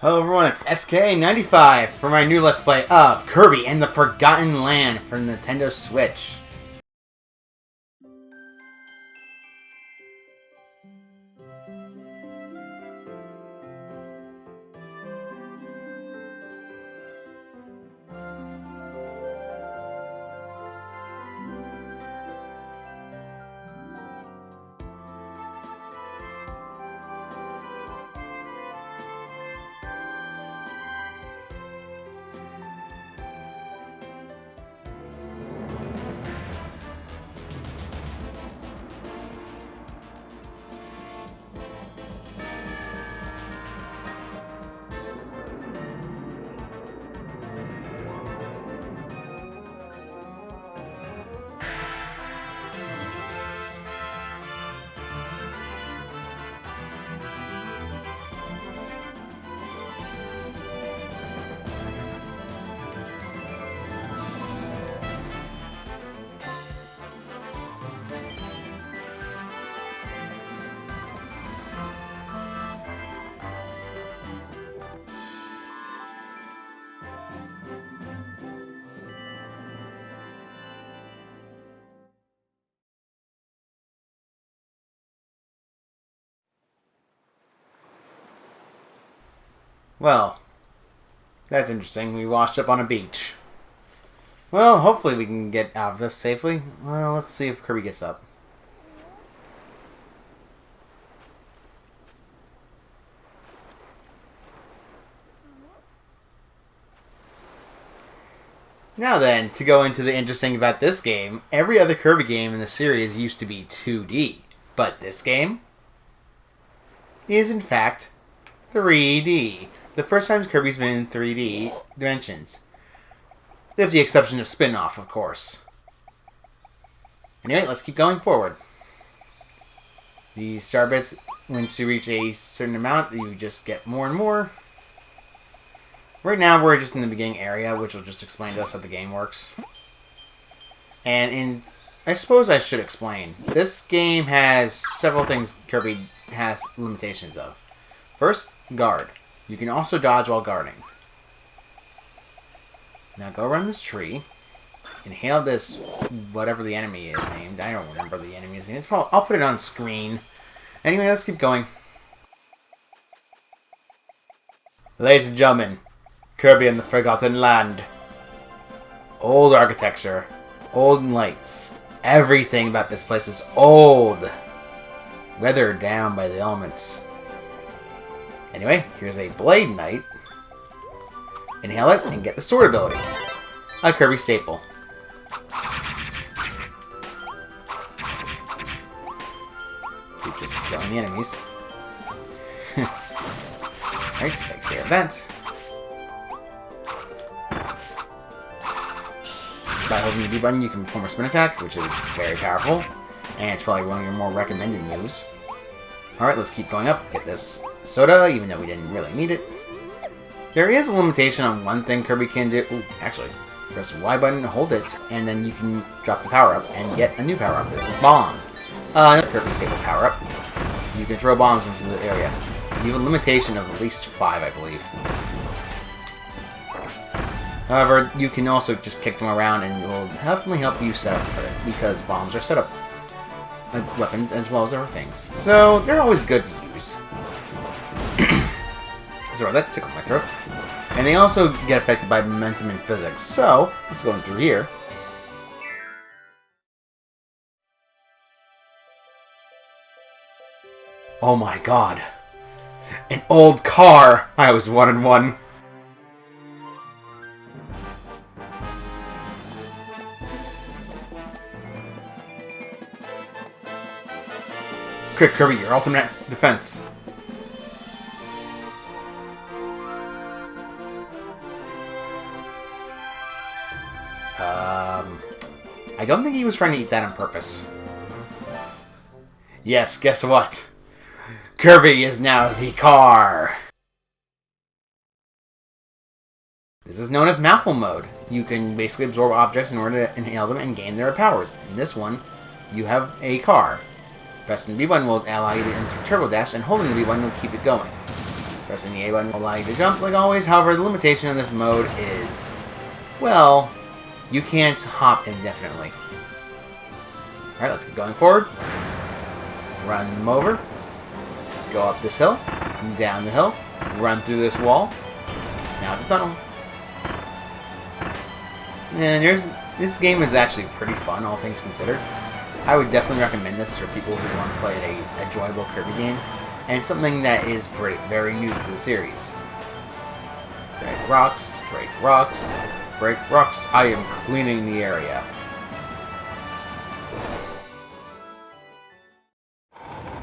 Hello everyone, it's SK95 for my new Let's Play of Kirby and the Forgotten Land for Nintendo Switch. Well, that's interesting. We washed up on a beach. Well, hopefully we can get out of this safely. Well, let's see if Kirby gets up. Now then, to go into the interesting about this game, every other Kirby game in the series used to be 2D. But this game is in fact 3D. The first time Kirby's been in 3D dimensions. With the exception of Spin-Off, of course. Anyway, let's keep going forward. The star bits, once you reach a certain amount, you just get more and more. Right now, we're just in the beginning area, which will just explain to us how the game works. And I suppose I should explain. This game has several things Kirby has limitations of. First, guard. You can also dodge while guarding. Now go around this tree. Inhale this, whatever the enemy is named. I don't remember the enemy's name. I'll put it on screen. Anyway, let's keep going. Ladies and gentlemen, Kirby and the Forgotten Land. Old architecture. Old lights. Everything about this place is old. Weathered down by the elements. Anyway, here's a Blade Knight. Inhale it and get the sword ability. A Kirby staple. Keep just killing the enemies. Alright, take care of that. By holding the B button, you can perform a spin attack, which is very powerful. And it's probably one of your more recommended moves. Alright, let's keep going up. Get this soda, even though we didn't really need it. There is a limitation on one thing Kirby can do. Ooh, actually, press the Y button, hold it, and then you can drop the power-up and get a new power-up. This is Bomb. Another Kirby staple power-up. You can throw bombs into the area. You have a limitation of at least 5, I believe. However, you can also just kick them around and it will definitely help you set up for it, because bombs are set up weapons as well as other things. So, they're always good to use. Sorry, that tickled my throat. And they also get affected by momentum and physics. So, let's go in through here. Oh my god. An old car! I always wanted one. Quick, Kirby, your ultimate defense. I don't think he was trying to eat that on purpose. Yes, guess what? Kirby is now the car! This is known as mouthful mode. You can basically absorb objects in order to inhale them and gain their powers. In this one, you have a car. Pressing the B button will allow you to enter Turbo Dash, and holding the B button will keep it going. Pressing the A button will allow you to jump like always. However, the limitation on this mode is, well, you can't hop indefinitely. Alright, let's get going forward. Run them over. Go up this hill. Down the hill. Run through this wall. Now it's a tunnel. And this game is actually pretty fun, all things considered. I would definitely recommend this for people who want to play an enjoyable Kirby game. And something that is very new to the series. Break rocks, break rocks, break rocks. I am cleaning the area.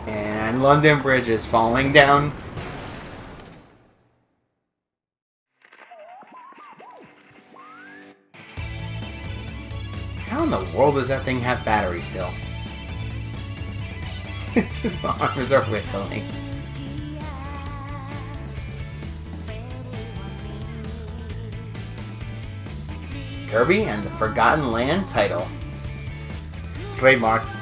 And London Bridge is falling down. How in the world does that thing have battery still? His arms are wiggling. Kirby and the Forgotten Land title. Trademarked.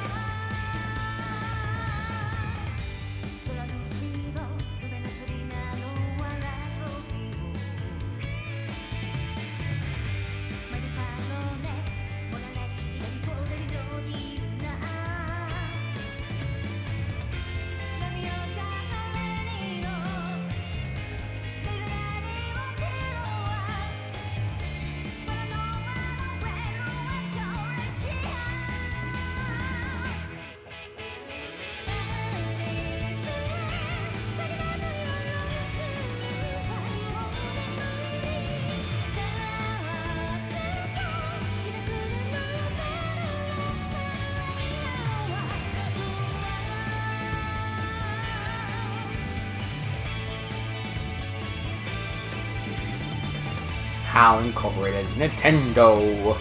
HAL Incorporated, Nintendo.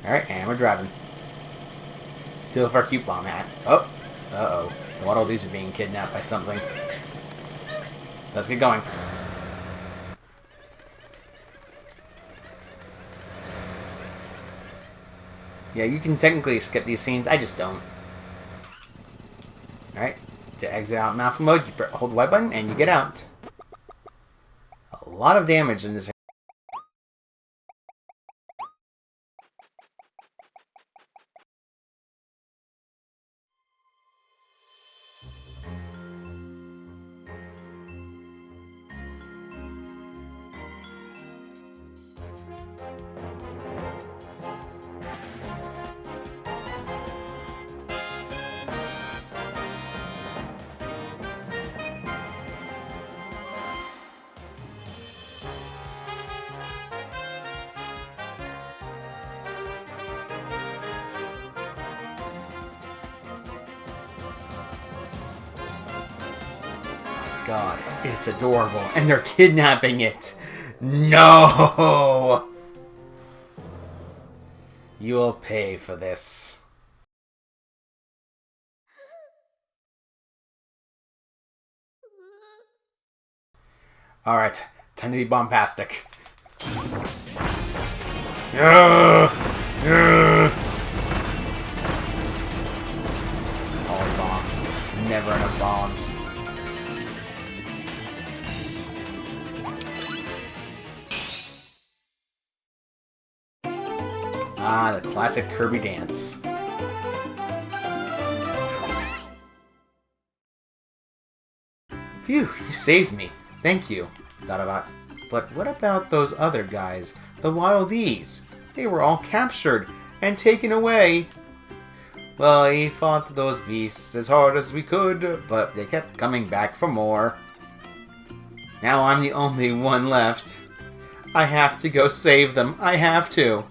Alright, and we're driving. Steal for our cute bomb hat. Oh, uh-oh. The Waddle Dees are being kidnapped by something. Let's get going. Yeah, you can technically skip these scenes, I just don't. Alright, to exit out in alpha mode, you hold the Y button and you get out. A lot of damage in this. God, it's adorable, and they're kidnapping it. No! You will pay for this. Alright, time to be bombastic. All bombs. Never enough bombs. Ah, the classic Kirby dance. Phew, you saved me. Thank you. But what about those other guys? The Waddle Dees? They were all captured and taken away. Well, we fought those beasts as hard as we could, but they kept coming back for more. Now I'm the only one left. I have to go save them. I have to.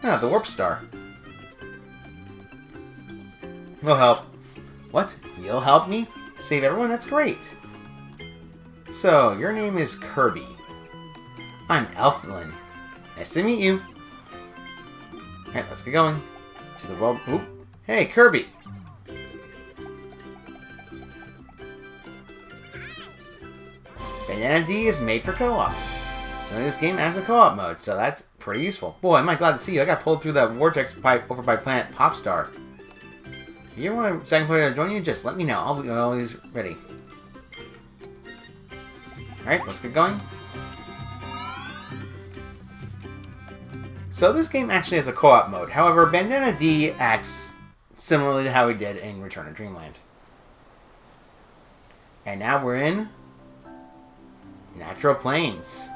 Ah, the Warp Star. We'll help. What? You'll help me? Save everyone? That's great. So, your name is Kirby. I'm Elflin. Nice to meet you. Alright, let's get going. To the world. Oop. Hey, Kirby! Banana D is made for co-op. So this game has a co-op mode, so that's pretty useful. Boy, am I glad to see you. I got pulled through that vortex pipe over by planet Popstar. If you want a second player to join you, just let me know. I'll be always ready. Alright, let's get going. So this game actually has a co-op mode. However, Bandana D acts similarly to how he did in Return to Dreamland. And now we're in Natural Plains.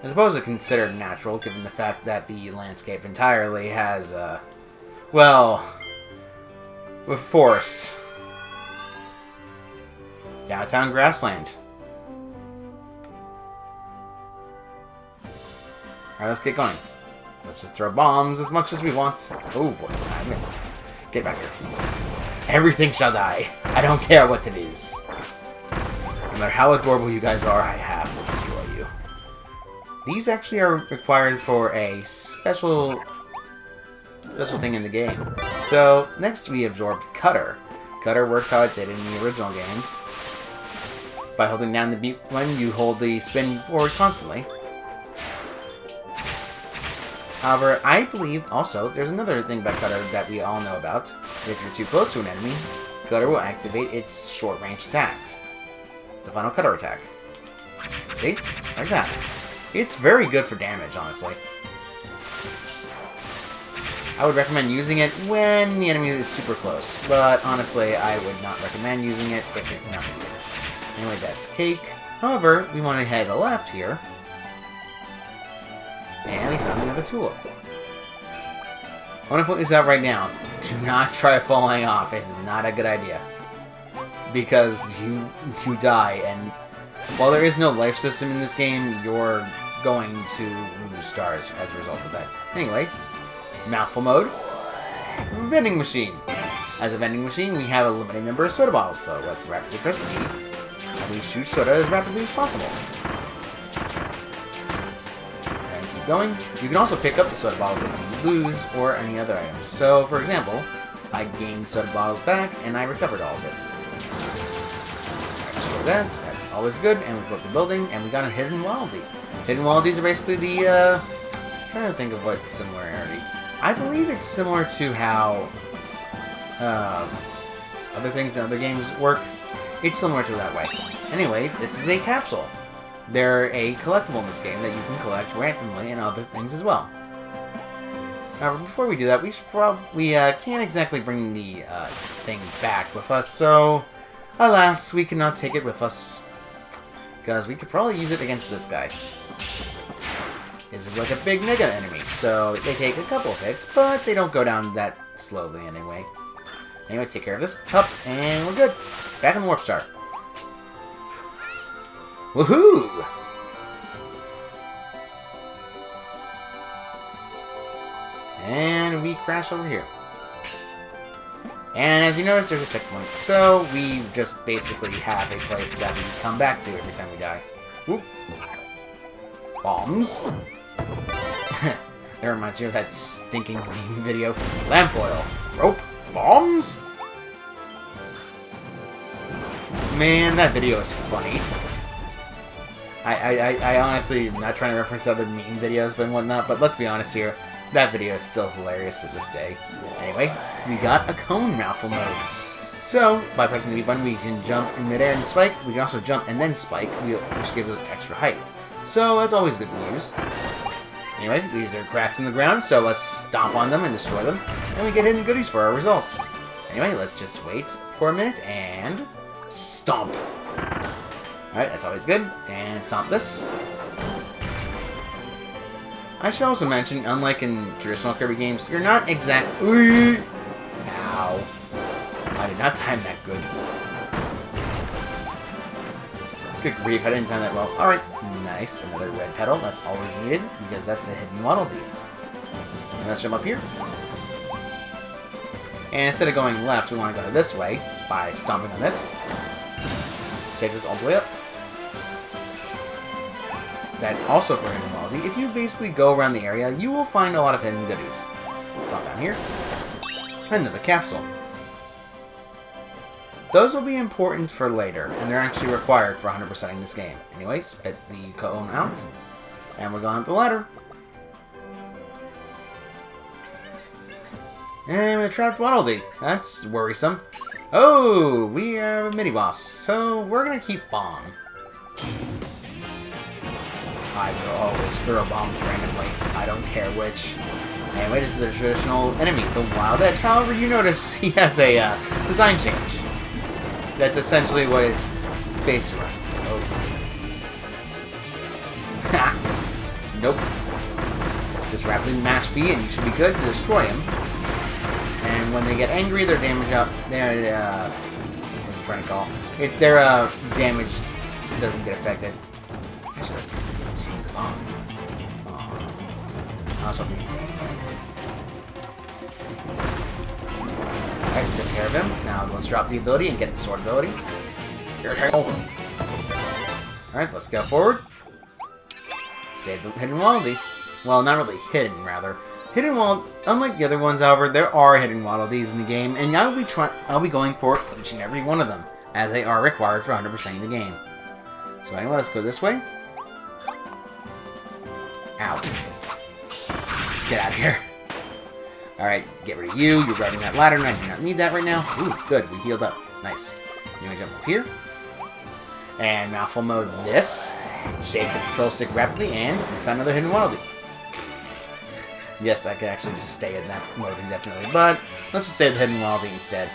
I suppose it's considered natural, given the fact that the landscape entirely has, well, with forest. Downtown grassland. Alright, let's get going. Let's just throw bombs as much as we want. Oh boy, I missed. Get back here. Everything shall die. I don't care what it is. No matter how adorable you guys are, I have to destroy you. These actually are required for a special thing in the game. So, next we absorbed Cutter. Cutter works how it did in the original games. By holding down the B button, you hold the spin forward constantly. However, I believe also there's another thing about Cutter that we all know about. If you're too close to an enemy, Cutter will activate its short-range attacks. The final Cutter attack. See? Like that. It's very good for damage, honestly. I would recommend using it when the enemy is super close, but honestly, I would not recommend using it if it's not needed. Anyway, that's Cake. However, we want to head to the left here. And we found another tulip. I want to point this out right now. Do not try falling off. It is not a good idea. Because you die, and while there is no life system in this game, you're going to lose stars as a result of that. Anyway, mouthful mode. Vending machine. As a vending machine, we have a limited number of soda bottles, so let's rapidly press B. And we shoot soda as rapidly as possible. Going. You can also pick up the soda bottles if you lose, or any other items. So, for example, I gained soda bottles back, and I recovered all of it. I destroyed that. That's always good. And we broke the building, and we got a Hidden Wildie. Hidden Wildies are basically the, I'm trying to think of what's similarity. I believe it's similar to how, other things in other games work. It's similar to that way. Anyway, this is a capsule. They're a collectible in this game that you can collect randomly and other things as well. However, before we do that, we should can't exactly bring the thing back with us, so alas, we cannot take it with us. Because we could probably use it against this guy. This is like a big mega enemy, so they take a couple of hits, but they don't go down that slowly anyway. Anyway, take care of this cup, and we're good. Back in the Warp Star. Woohoo! And we crash over here. And as you notice, there's a checkpoint. So we just basically have a place that we come back to every time we die. Whoop. Bombs. That reminds you of that stinking meme video. Lamp oil. Rope. Bombs? Man, that video is funny. I honestly am not trying to reference other meme videos and whatnot, but let's be honest here, that video is still hilarious to this day. Anyway, we got a cone mouthful mode. So, by pressing the B button, we can jump in midair and spike. We can also jump and then spike, which gives us extra height. So, that's always good to use. Anyway, these are cracks in the ground, so let's stomp on them and destroy them. And we get hidden goodies for our results. Anyway, let's just wait for a minute and stomp. Alright, that's always good. And stomp this. I should also mention, unlike in traditional Kirby games, you're not exactly... Ow. I did not time that good. Good grief, I didn't time that well. Alright, nice. Another red petal. That's always needed, because that's the hidden Waddle Dee. Let's jump up here. And instead of going left, we want to go this way by stomping on this. This takes us all the way up. That's also for hidden Waddle Dee. If you basically go around the area, you will find a lot of hidden goodies. Stop down here. Another capsule. Those will be important for later, and they're actually required for 100%ing this game. Anyway, spit the cone out, and we're going up the ladder. And we trapped Waddle Dee. That's worrisome. Oh, we have a mini-boss, so we're gonna keep Bomb. I will always throw bombs randomly. I don't care which. Anyway, this is a traditional enemy, the Wild Edge. However, you notice he has a design change. That's essentially what it's based around. Oh. Ha! Nope. Just rapidly mash B and you should be good to destroy him. And when they get angry, their damage up. What's I'm trying to call it? Their damage doesn't get affected. It's just take long. Also, alright, took care of him. Now let's drop the ability and get the sword ability. Alright, let's go forward. Save the hidden Waddle Dee. Well, not really hidden, rather. Hidden Waddle, unlike the other ones, however, there are hidden Waddle Dees in the game, and I'll be going for each and every one of them, as they are required for 100%ing the game. So anyway, let's go this way. Ow. Get out of here. Alright, get rid of you. You're guarding that ladder, and I do not need that right now. Ooh, good. We healed up. Nice. You're gonna jump up here. And mouthful mode this. Shake the control stick rapidly, and we found another hidden Waddle Dee. Yes, I could actually just stay in that mode indefinitely, but let's just save the hidden Waddle Dee instead.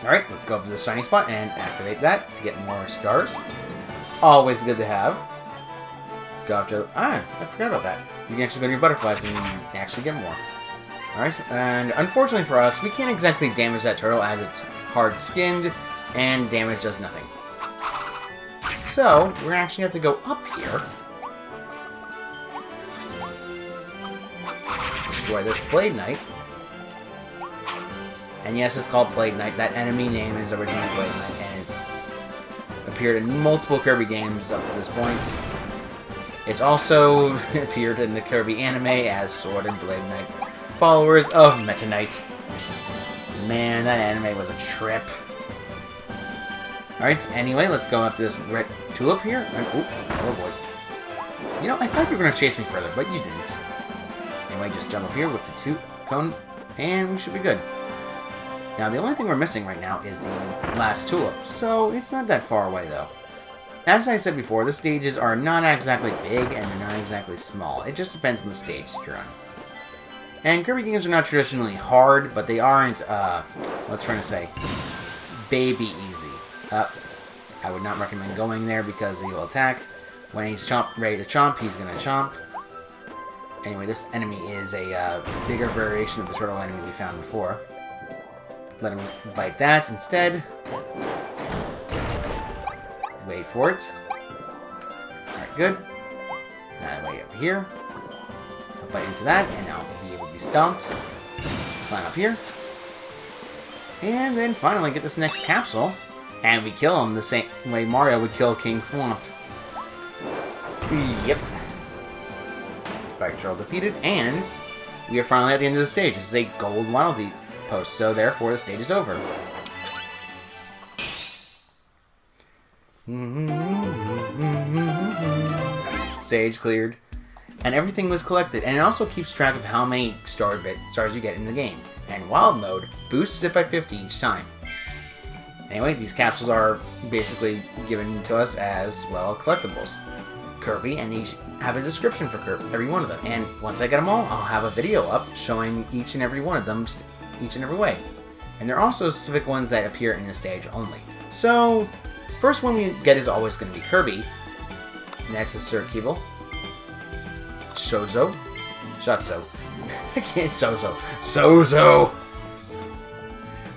Alright, let's go up to this shiny spot and activate that to get more stars. Always good to have. Go up to... I forgot about that. You can actually go to your butterflies and actually get more. Alright, and unfortunately for us, we can't exactly damage that turtle as it's hard-skinned, and damage does nothing. So, we're gonna actually have to go up here. Destroy this Blade Knight. And yes, it's called Blade Knight. That enemy name is originally Blade Knight, and it's appeared in multiple Kirby games up to this point. It's also appeared in the Kirby anime as Sword and Blade Knight, followers of Meta Knight. Man, that anime was a trip. Alright, anyway, let's go up to this red tulip here. And, oh boy. You know, I thought you were going to chase me further, but you didn't. Anyway, just jump up here with the cone, and we should be good. Now, the only thing we're missing right now is the last tulip, so it's not that far away, though. As I said before, the stages are not exactly big, and they're not exactly small. It just depends on the stage you're on. And Kirby games are not traditionally hard, but they aren't, what's trying to say, baby easy. I would not recommend going there because he will attack. When he's ready to chomp, he's going to chomp. Anyway, this enemy is a bigger variation of the turtle enemy we found before. Let him bite that instead. Wait for it. Alright, good. Now wait over here. I'll bite into that, and I'll be able to be stomped. Climb up here. And then finally get this next capsule. And we kill him the same way Mario would kill King Flump. Yep. Spike Turtle defeated, and we are finally at the end of the stage. This is a gold Waddle Dee post, so therefore the stage is over. Stage cleared. And everything was collected, and it also keeps track of how many stars you get in the game. And Wild Mode boosts it by 50 each time. Anyway, these capsules are basically given to us as, well, collectibles. Kirby, and each have a description for Kirby, every one of them. And once I get them all, I'll have a video up showing each and every one of them, each and every way. And there are also specific ones that appear in the stage only. So, first one we get is always going to be Kirby. Next is Sir Keeble. Shotzo. I can't Sozo.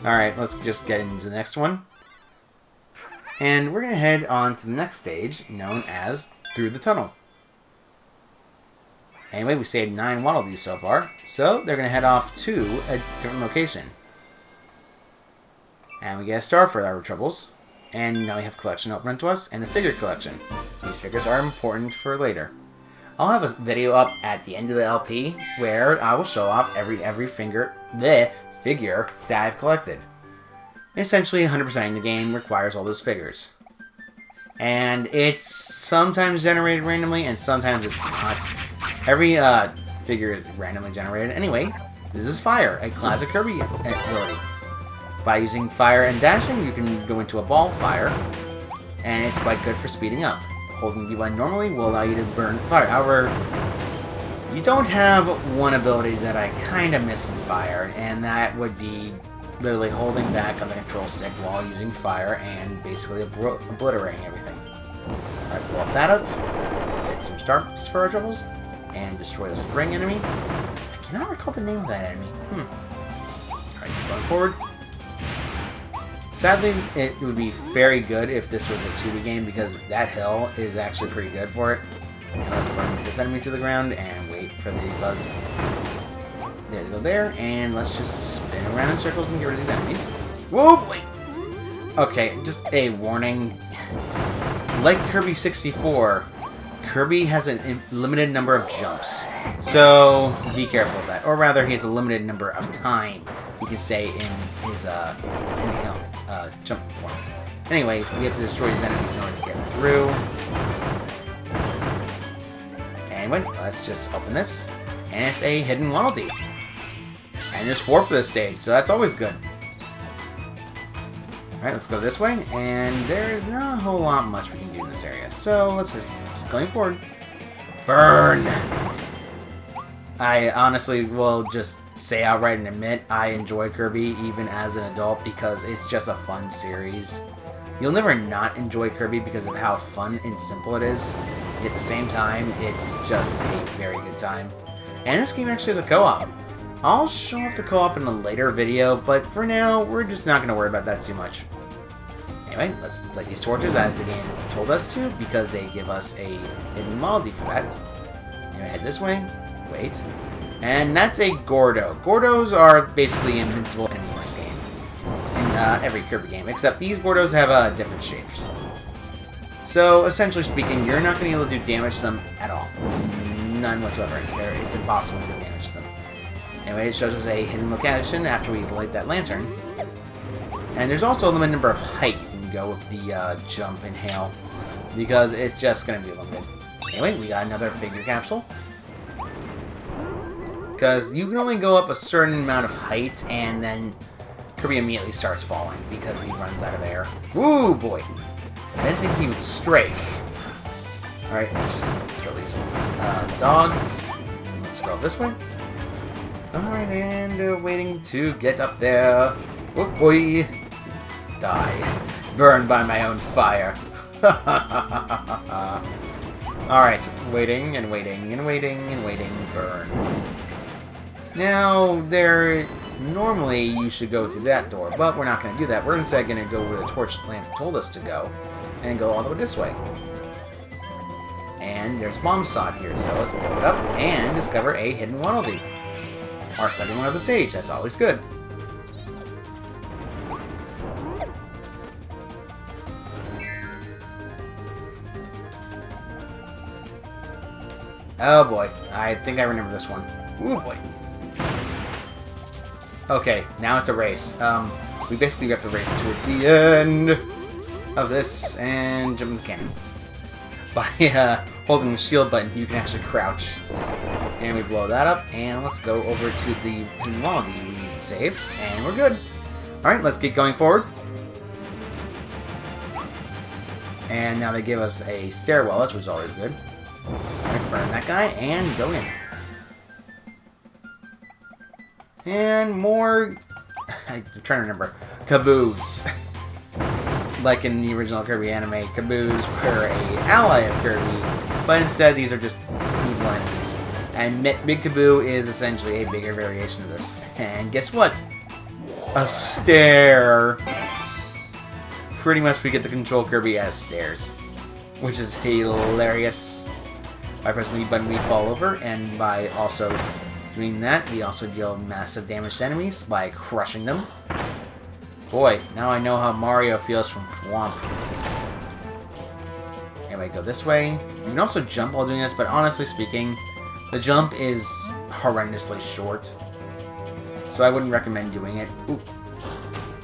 Alright, let's just get into the next one. And we're going to head on to the next stage, known as Through the Tunnel. Anyway, we saved 9 Waddle Dees so far, so they're going to head off to a different location. And we get a star for our troubles. And now we have collection open to us, and the figure collection. These figures are important for later. I'll have a video up at the end of the LP where I will show off every figure that I've collected. Essentially, 100%ing the game requires all those figures. And it's sometimes generated randomly, and sometimes it's not. Every figure is randomly generated. Anyway, this is Fire, a classic Kirby ability. By using Fire and dashing, you can go into a ball fire, and it's quite good for speeding up. Holding the button normally will allow you to burn fire. However, you don't have one ability that I kind of miss in Fire, and that would be literally holding back on the control stick while using fire and basically obliterating everything. Alright, blow up that up, get some stars for our troubles, and destroy the spring enemy. I cannot recall the name of that enemy. Alright, keep going forward. Sadly, it would be very good if this was a 2D game because that hill is actually pretty good for it. Now let's burn this enemy to the ground and wait for the buzz. There you go there, and let's just spin around in circles and get rid of these enemies. Whoa, wait! Okay, just a warning. Like Kirby 64, Kirby has a limited number of jumps. So, be careful of that. Or rather, he has a limited number of time he can stay in his jump form. Anyway, we have to destroy these enemies in order to get through. Anyway, let's just open this. And it's a hidden Waddle Dee. And there's 4 for this stage, so that's always good. Alright, let's go this way, and there's not a whole lot much we can do in this area. So let's just keep going forward. Burn! I honestly will just say outright and admit I enjoy Kirby even as an adult because it's just a fun series. You'll never not enjoy Kirby because of how fun and simple it is. Yet at the same time, it's just a very good time. And this game actually has a co-op. I'll show off the co-op in a later video, but for now, we're just not going to worry about that too much. Anyway, let's light these torches as the game told us to, because they give us a hidden Waddle Dee for that. Anyway, head this way. Wait. And that's a Gordo. Gordos are basically invincible enemies in this game. In every Kirby game, except these Gordos have different shapes. So, essentially speaking, you're not going to be able to do damage to them at all. None whatsoever. It's impossible to do damage to them. Anyway, it shows us a hidden location after we light that lantern. And there's also a limited number of height you can go with the jump and hail, because it's just going to be limited. Anyway, we got another figure capsule. Because you can only go up a certain amount of height, and then Kirby immediately starts falling because he runs out of air. Woo, boy! I didn't think he would strafe. Alright, let's just kill these dogs. Let's go this way. Alright, and waiting to get up there. Oh boy! Die. Burned by my own fire. Alright, waiting and waiting and waiting and waiting. Burn. Now, normally you should go through that door, but we're not going to do that. We're instead going to go where the torch lamp told us to go, and go all the way this way. And there's a bomb sod here, so let's blow it up and discover a hidden Waddle Dee. Our second one of the stage, that's always good. Oh boy, I think I remember this one. Ooh boy. Okay, now it's a race. We basically have to race towards the end of this and jump in the cannon. By holding the shield button, you can actually crouch. And we blow that up, and let's go over to the Waddle Dee we need to save, and we're good. Alright, let's get going forward. And now they give us a stairwell, which is always good. Alright, burn that guy, and go in. And more... I'm trying to remember. Caboose. Like in the original Kirby anime, Caboose were an ally of Kirby, but instead these are just evil enemies. And Big Kaboo is essentially a bigger variation of this. And guess what? A stair! Pretty much we get to control Kirby as stairs, which is hilarious. By pressing the button we fall over, and by also doing that, we also deal massive damage to enemies by crushing them. Boy, now I know how Mario feels from Thwomp. Anyway, go this way. You can also jump while doing this, but honestly speaking, the jump is horrendously short. So I wouldn't recommend doing it. Ooh.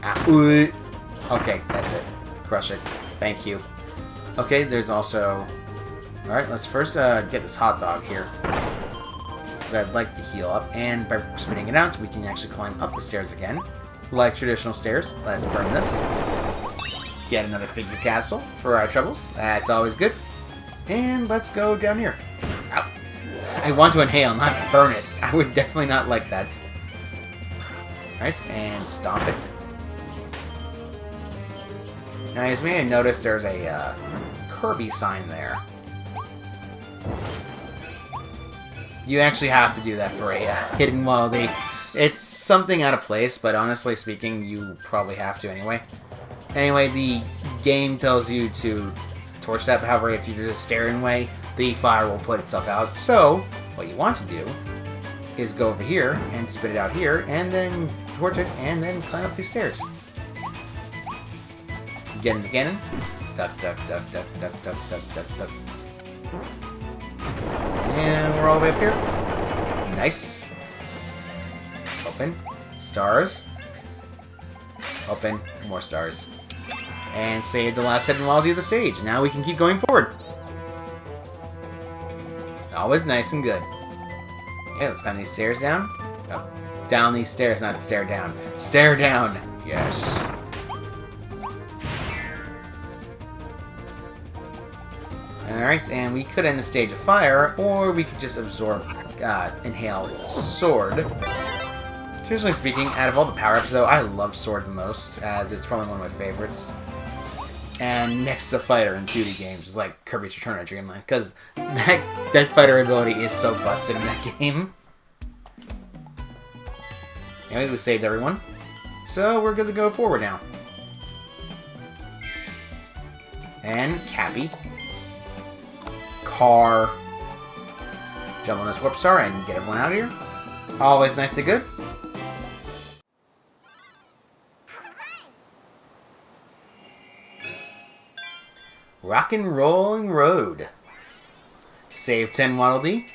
Ah, ooh. Okay, that's it. Crush it. Thank you. Okay, there's also... Alright, let's first get this hot dog here. Because I'd like to heal up. And by spitting it out, we can actually climb up the stairs again. Like traditional stairs. Let's burn this. Get another figure capsule for our troubles. That's always good. And let's go down here. Ow. I want to inhale, not burn it. I would definitely not like that. Alright, and stomp it. Now, as you may have noticed, there's a Kirby sign there. You actually have to do that for a hidden melody. It's something out of place, but honestly speaking, you probably have to anyway. Anyway, the game tells you to torch that, however, if you just stare in the way, the fire will put itself out. So, what you want to do is go over here and spit it out here, and then torch it, and then climb up these stairs. Get in the cannon. Duck, duck, duck, duck, duck, duck, duck, duck, duck. And we're all the way up here. Nice. Open. Stars. Open. More stars. And save the last hidden melody of the stage. Now we can keep going forward. Always nice and good. Okay, let's climb these stairs down. Oh, down these stairs, not stare down. Stare down. Yes. Alright, and we could end the stage of fire, or we could just absorb, inhale Sword. Seriously speaking, out of all the power-ups though, I love Sword the most, as it's probably one of my favorites. And next to Fighter in 2D games is like Kirby's Return to Dreamland, because that Fighter ability is so busted in that game. Anyway, we saved everyone, so we're good to go forward now. And Cappy. Car. Jump on this Warp Star and get everyone out of here. Always nice and good. Rockin' Rollin' Road. Save 10 Waddle Dee,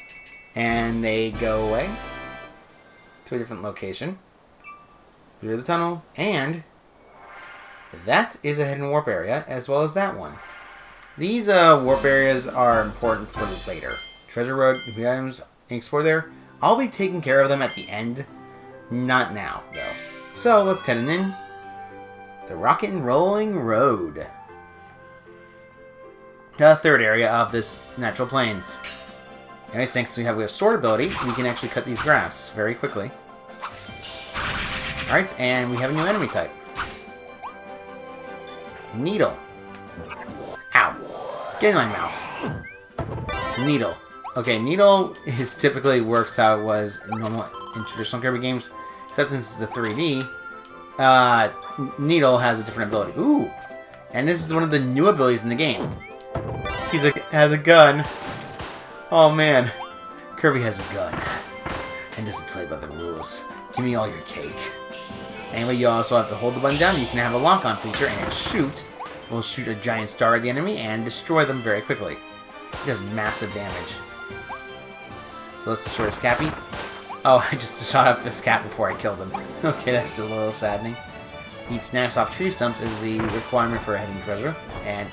and they go away to a different location through the tunnel, and that is a hidden warp area as well as that one. These warp areas are important for later. Treasure Road, items, explore there. I'll be taking care of them at the end. Not now, though. So, let's head in. The Rockin' Rollin' Road. The third area of this natural plains. Anyways, thanks to we have sword ability, we can actually cut these grass very quickly. Alright, and we have a new enemy type. Needle. Ow. Get in my mouth. Needle. Okay, Needle typically works how it was normal in traditional Kirby games, except since it's a 3D, Needle has a different ability. Ooh! And this is one of the new abilities in the game. He has a gun. Oh man. Kirby has a gun. And doesn't play by the rules. Give me all your cake. Anyway, you also have to hold the button down. You can have a lock-on feature and shoot. We'll shoot a giant star at the enemy and destroy them very quickly. It does massive damage. So let's destroy this Cappy. Oh, I just shot up this cat before I killed him. Okay, that's a little saddening. Eat snacks off tree stumps is the requirement for a hidden treasure. And...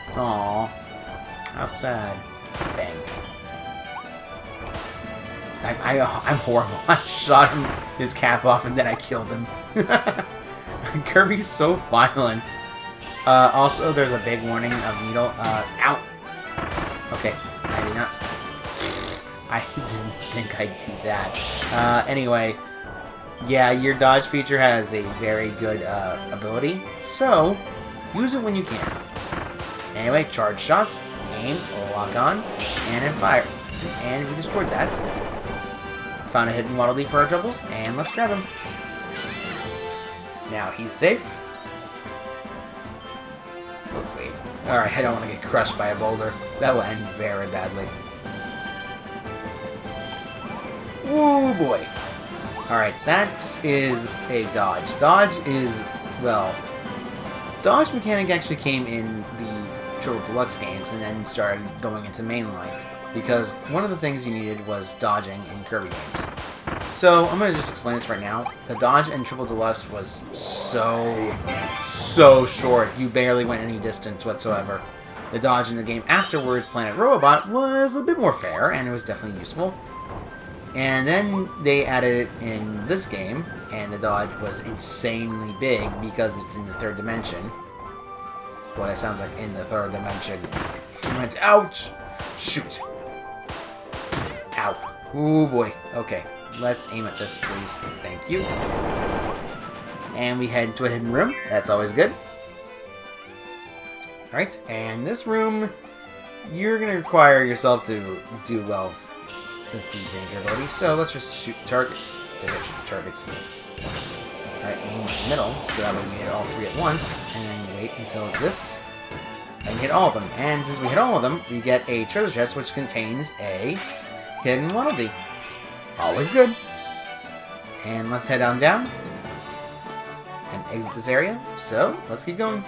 aww. How sad. Bang. I'm horrible. I shot his cap off and then I killed him. Kirby's so violent. Also, there's a big warning of Needle. Ow! Okay, I did not... I didn't think I'd do that. Anyway, yeah, your dodge feature has a very good ability, so use it when you can. Anyway, charge shot, aim, lock on, and then fire. And we destroyed that. Found a hidden Waddle Dee for our troubles, and let's grab him. Now he's safe. Oh, wait. Alright, I don't want to get crushed by a boulder. That will end very badly. Woo boy! Alright, that is a dodge. Dodge is, well... Dodge mechanic actually came in the Turbo Deluxe games and then started going into mainline. Because one of the things you needed was dodging in Kirby games. So, I'm going to just explain this right now. The dodge in Triple Deluxe was so short. You barely went any distance whatsoever. The dodge in the game afterwards, Planet Robot, was a bit more fair, and it was definitely useful. And then they added it in this game, and the dodge was insanely big because it's in the third dimension. Boy, that sounds like in the third dimension. Ouch! Shoot! Ow. Oh boy. Okay. Let's aim at this, please. Thank you. And we head into a hidden room. That's always good. Alright, and this room, you're going to require yourself to do well with the danger ability. So let's just shoot the target. Shoot the targets. Alright, aim in the middle, so that way we hit all three at once. And then you wait until this. And hit all of them. And since we hit all of them, we get a treasure chest which contains a hidden Waddle-Dee. Always good. And let's head on down and exit this area. So, let's keep going.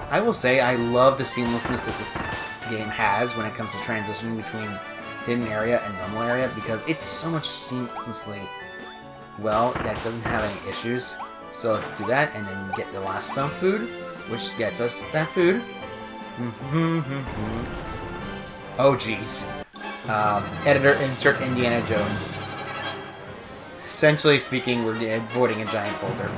I will say I love the seamlessness that this game has when it comes to transitioning between hidden area and normal area, because it's so much seamlessly well that it doesn't have any issues. So let's do that and then get the last stump food, which gets us that food. Oh jeez. Editor insert Indiana Jones. Essentially speaking, we're avoiding a giant boulder.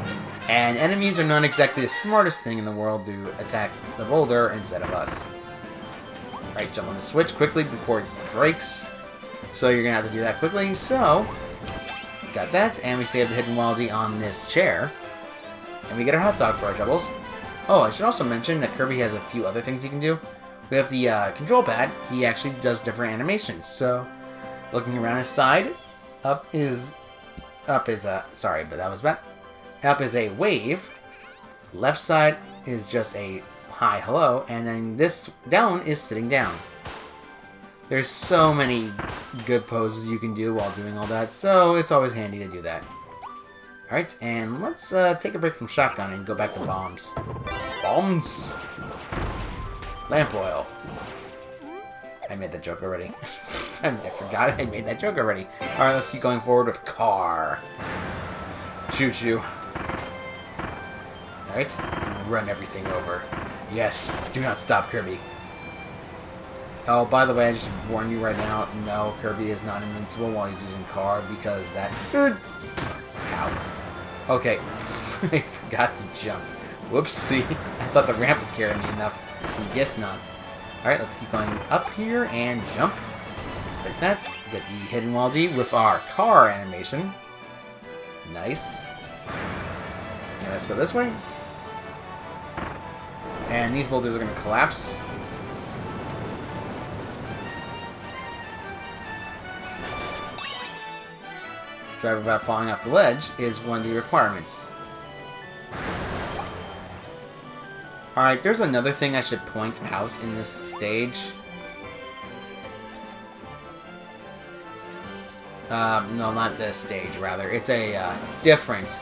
And enemies are not exactly the smartest thing in the world to attack the boulder instead of us. Right, jump on the switch quickly before it breaks. So you're going to have to do that quickly. So, got that. And we save the hidden Waddle-Dee on this chair. And we get our hot dog for our troubles. Oh, I should also mention that Kirby has a few other things he can do. We have the control pad. He actually does different animations. So, looking around his side, up is sorry, but that was bad. Up is a wave. Left side is just a hi, hello, and then this down is sitting down. There's so many good poses you can do while doing all that, so it's always handy to do that. Alright, and let's take a break from shotgun and go back to bombs. Bombs! Lamp oil. I made that joke already. I forgot I made that joke already. Alright, let's keep going forward with car. Choo-choo. Alright, run everything over. Yes, do not stop, Kirby. Oh, by the way, I just warn you right now, no, Kirby is not invincible while he's using car, because that... Ow. Okay, I forgot to jump. Whoopsie. I thought the ramp would carry me enough. I guess not. Alright, let's keep going up here and jump. Like that. Get the hidden Waddle-Dee with our car animation. Nice. And let's go this way. And these boulders are going to collapse. Drive without falling off the ledge is one of the requirements. Alright, there's another thing I should point out in this stage. No, not this stage, rather. It's a different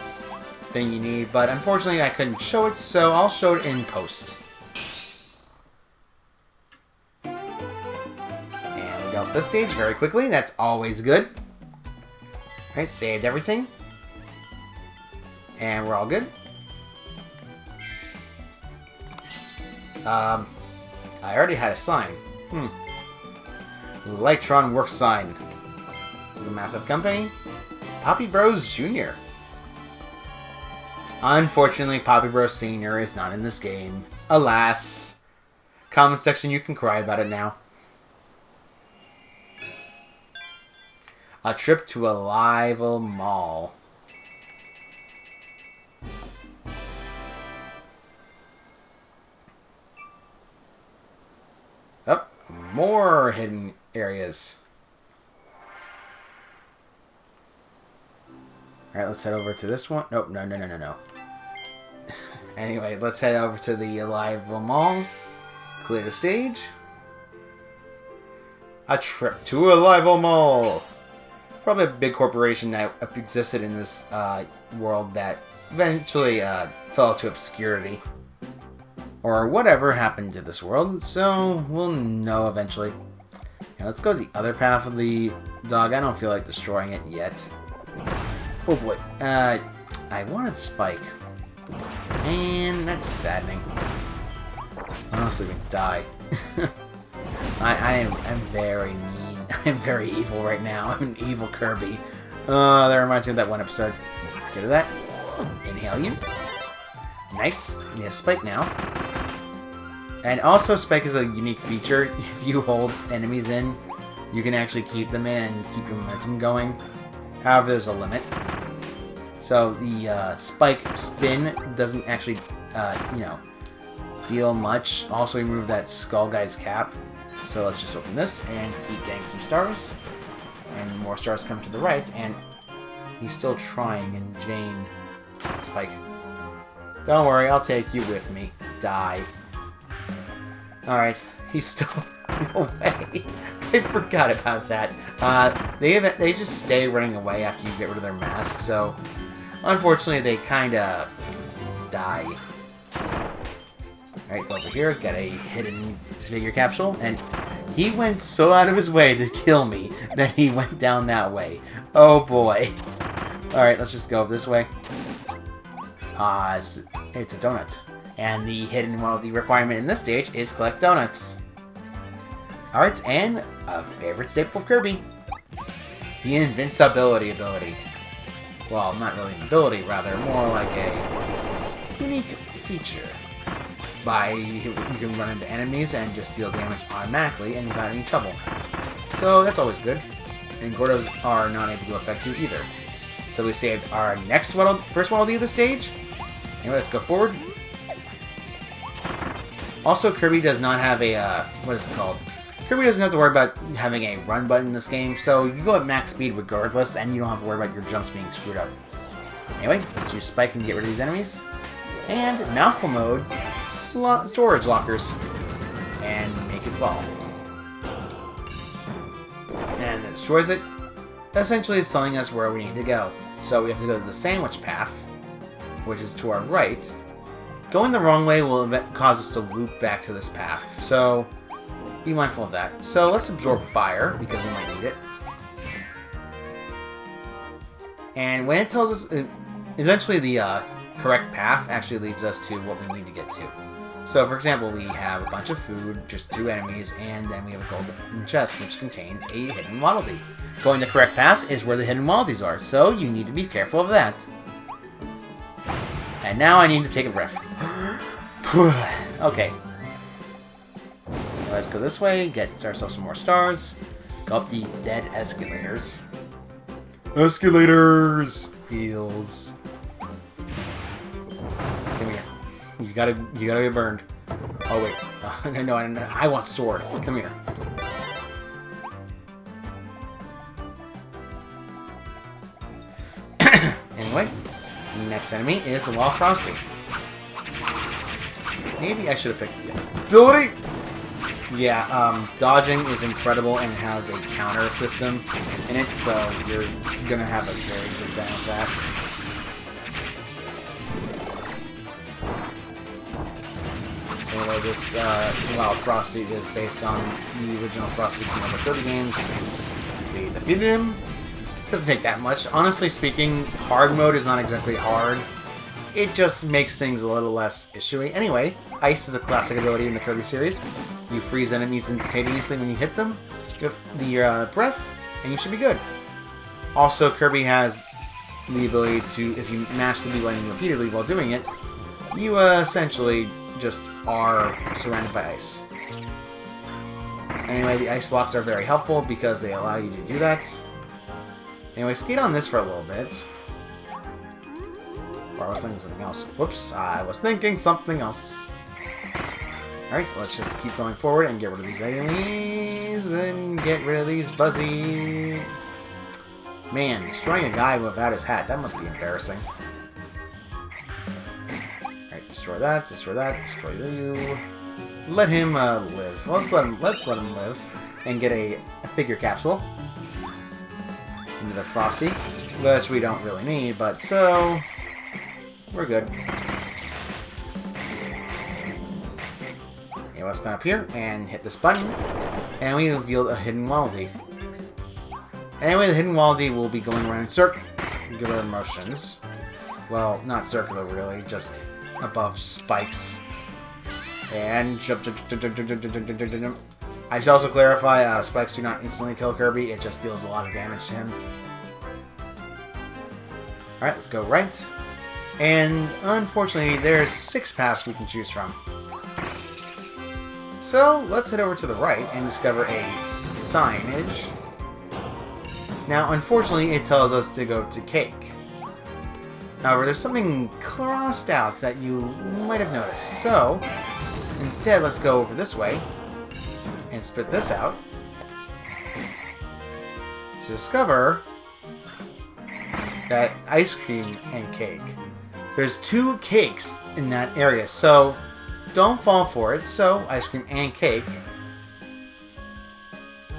thing you need, but unfortunately I couldn't show it, so I'll show it in post. And we got this stage very quickly. That's always good. Alright, saved everything. And we're all good. I already had a sign. Lightron Works sign. It's a massive company. Poppy Bros Jr. Unfortunately, Poppy Bros Sr. is not in this game. Alas. Comment section, you can cry about it now. A trip to a live mall. Oh, more hidden areas. Alright, let's head over to this one. Nope, no. Anyway, let's head over to the live mall. Clear the stage. A trip to a live mall. Probably a big corporation that existed in this world that eventually fell to obscurity. Or whatever happened to this world, so we'll know eventually. Now let's go to the other path of the dog. I don't feel like destroying it yet. Oh boy. I wanted Spike. And that's saddening. Honestly, we die. I'm very mean. I'm very evil right now. I'm an evil Kirby. That reminds me of that one episode. Get to that. Inhale you. Nice. We have Spike now. And also, Spike is a unique feature. If you hold enemies in, you can actually keep them in and keep your momentum going. However, there's a limit. So the Spike spin doesn't actually, deal much. Also, remove that Skull Guy's cap. So let's just open this and keep getting some stars. And more stars come to the right, and he's still trying in vain. Spike. Don't worry, I'll take you with me. Die. Alright, he's still... No way. I forgot about that. They just stay running away after you get rid of their mask, so... Unfortunately, they kinda... die. Alright, go over here, get a hidden figure capsule, and he went so out of his way to kill me that he went down that way. Oh boy. Alright, let's just go this way. It's a donut. And the hidden royalty requirement in this stage is collect donuts. Alright, and a favorite staple of Kirby. The invincibility ability. Well, not really an ability, rather, more like a unique feature. You can run into enemies and just deal damage automatically and without any trouble. So that's always good. And Gordos are not able to affect you either. So we saved our first Waddle-Dee of the stage. Anyway, let's go forward. Also, Kirby does not have a, what is it called? Kirby doesn't have to worry about having a run button in this game, so you go at max speed regardless, and you don't have to worry about your jumps being screwed up. Anyway, let's use Spike and get rid of these enemies. And mouthful mode, storage lockers, and make it fall. And it destroys it. Essentially, it's telling us where we need to go. So we have to go to the sandwich path, which is to our right. Going the wrong way will cause us to loop back to this path, so be mindful of that. So let's absorb fire, because we might need it. And when it tells us, eventually the correct path actually leads us to what we need to get to. So for example, we have a bunch of food, just 2 enemies, and then we have a golden chest, which contains a hidden Waddle-Dee. Going the correct path is where the hidden Waddle-Dees are, so you need to be careful of that. And now I need to take a breath. Okay. Let's go this way, get ourselves some more stars. Go up the dead escalators. Escalators! Heals. Come here. You gotta get burned. Oh wait. No, I want sword. Come here. Anyway, next enemy is the Wall Frosty. Maybe I should have picked the ability. Yeah, dodging is incredible and it has a counter system in it, so you're gonna have a very good time with that. Anyway, this Wild Frosty is based on the original Frosty from other Kirby games. We defeated him. Doesn't take that much. Honestly speaking, hard mode is not exactly hard. It just makes things a little less issuey. Anyway, Ice is a classic ability in the Kirby series. You freeze enemies instantaneously when you hit them. You have your breath, and you should be good. Also, Kirby has the ability to, if you mash the B button repeatedly while doing it, you essentially just are surrounded by ice. Anyway, the ice blocks are very helpful because they allow you to do that. Anyway, skate on this for a little bit. Or I was thinking something else. Whoops, I was thinking something else. Alright, so let's just keep going forward and get rid of these enemies and get rid of these Buzzy. Man, destroying a guy without his hat, that must be embarrassing. Alright, destroy that, destroy you. Let him live. Let's let him live. And get a figure capsule. Another Frosty, which we don't really need, but so we're good. Okay, let's come up here and hit this button. And we revealed a hidden Waldy. Anyway, the hidden Waldy will be going around in circular motions. Well, not circular really, just above spikes. And jump. I should also clarify, spikes do not instantly kill Kirby, it just deals a lot of damage to him. Alright, let's go right. And unfortunately, there's 6 paths we can choose from. So, let's head over to the right and discover a signage. Now, unfortunately, it tells us to go to Cake. However, there's something crossed out that you might have noticed. So, instead, let's go over this way and spit this out to discover that ice cream and cake. There's 2 cakes in that area, so don't fall for it. So, ice cream and cake.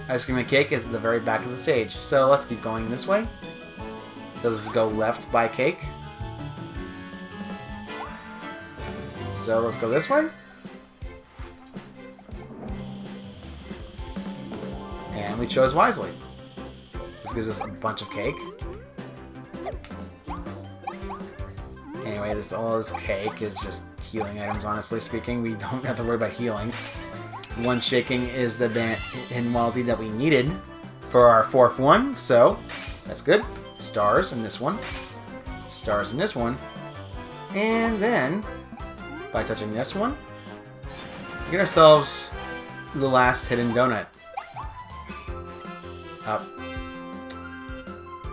Ice cream and cake is at the very back of the stage. So let's keep going this way. Does this go left by cake? So let's go this way. And we chose wisely. This gives us a bunch of cake. Anyway, all this cake is just healing items, honestly speaking. We don't have to worry about healing. One shaking is the hidden Waldy that we needed for our 4th one, so that's good. Stars in this one. Stars in this one. And then, by touching this one, we get ourselves the last hidden donut. Up.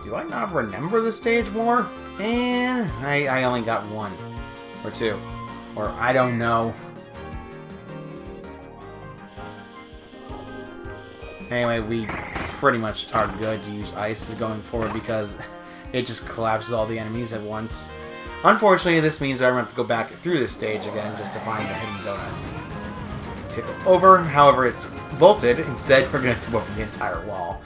Do I not remember the stage more? And I only got 1 or 2, or I don't know. Anyway, we pretty much are good to use ice going forward because it just collapses all the enemies at once. Unfortunately, this means I'm going to have to go back through this stage again just to find the hidden donut. Tip it over, however, it's bolted. Instead, we're going to tip over the entire wall.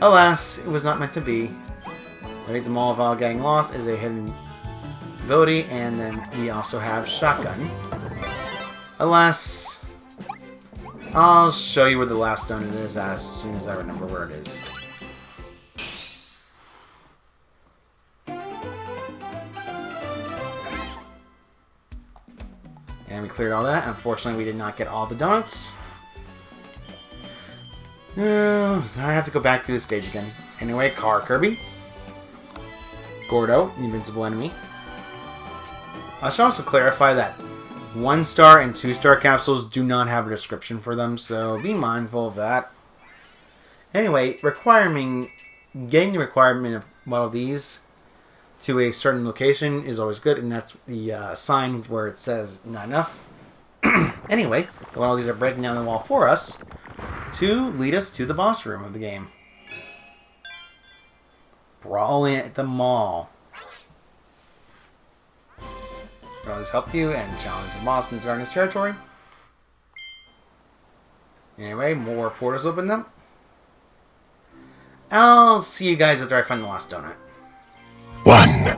Alas, it was not meant to be. I think the Mall while getting lost is a hidden ability, and then we also have Shotgun. Alas, I'll show you where the last donut is as soon as I remember where it is. And we cleared all that. Unfortunately, we did not get all the donuts. So I have to go back through the stage again. Anyway, Kirby. Gordo, invincible enemy. I should also clarify that 1-star and 2-star capsules do not have a description for them, so be mindful of that. Anyway, getting the requirement of one of these to a certain location is always good, and that's the sign where it says not enough. Anyway, one of these are breaking down the wall for us to lead us to the boss room of the game. Brawling at the mall. Brothers helped you and challenged the boss in Zarna's territory. Anyway, more portals opened up. I'll see you guys after I find the last donut. 1.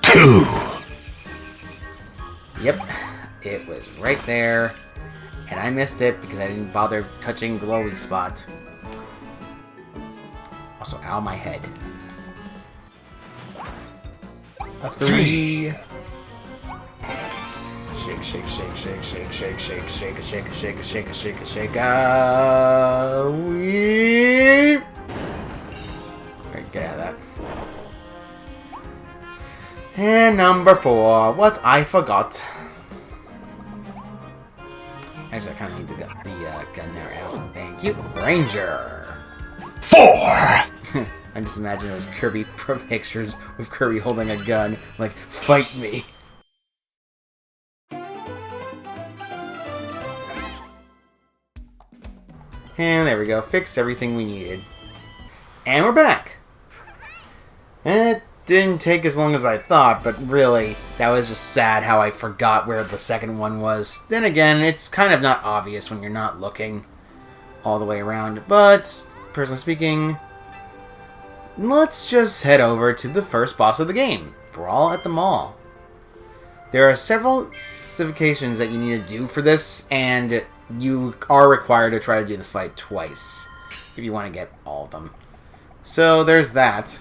2. Yep, it was right there. And I missed it because I didn't bother touching glowy spot. Also, ow, my head. A 3. Shake, shake, shake, shake, shake, shake, shake, shake, shake, shake, shake, shake, shake. Alright, get out of that. And number 4. What I forgot. Actually, I kind of need the gun there out. Thank you. Ranger. 4. I just imagine those Kirby pictures with Kirby holding a gun. Like, fight me. And there we go. Fixed everything we needed. And we're back. It didn't take as long as I thought, but really, that was just sad how I forgot where the second one was. Then again, it's kind of not obvious when you're not looking all the way around, but personally speaking, let's just head over to the first boss of the game, Brawl at the Mall. There are several specifications that you need to do for this, and you are required to try to do the fight twice if you want to get all of them. So there's that.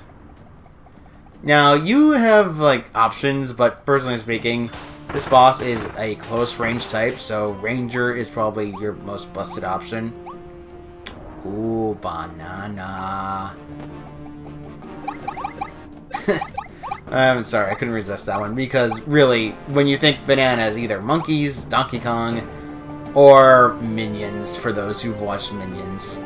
Now, you have, like, options, but personally speaking, this boss is a close range type, so Ranger is probably your most busted option. Ooh, banana. I'm sorry, I couldn't resist that one, because really, when you think banana is either monkeys, Donkey Kong, or Minions, for those who've watched Minions.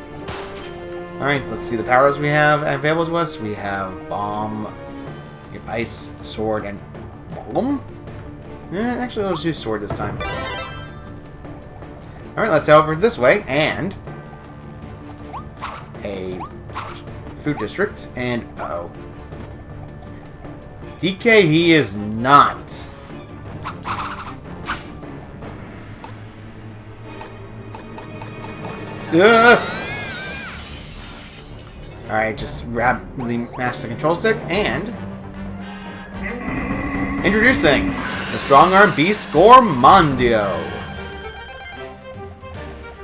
Alright, so let's see the powers we have available to us. We have Bomb, Ice, Sword, and Bomb? Actually, let's use Sword this time. Alright, let's head over this way, and a food district, and uh-oh. DK, he is not. Alright, just rapidly mash the control stick, and introducing the Strong Arm Beast Gormandio.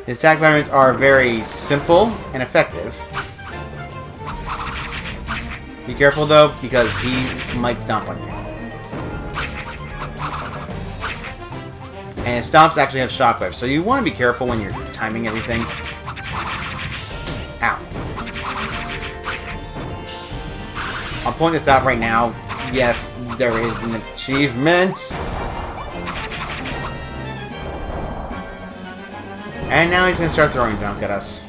His attack patterns are very simple and effective. Be careful though, because he might stomp on you. And his stomps actually have shockwaves, so you want to be careful when you're timing everything. Ow. I'll point this out right now. Yes, there is an achievement. And now he's going to start throwing junk at us.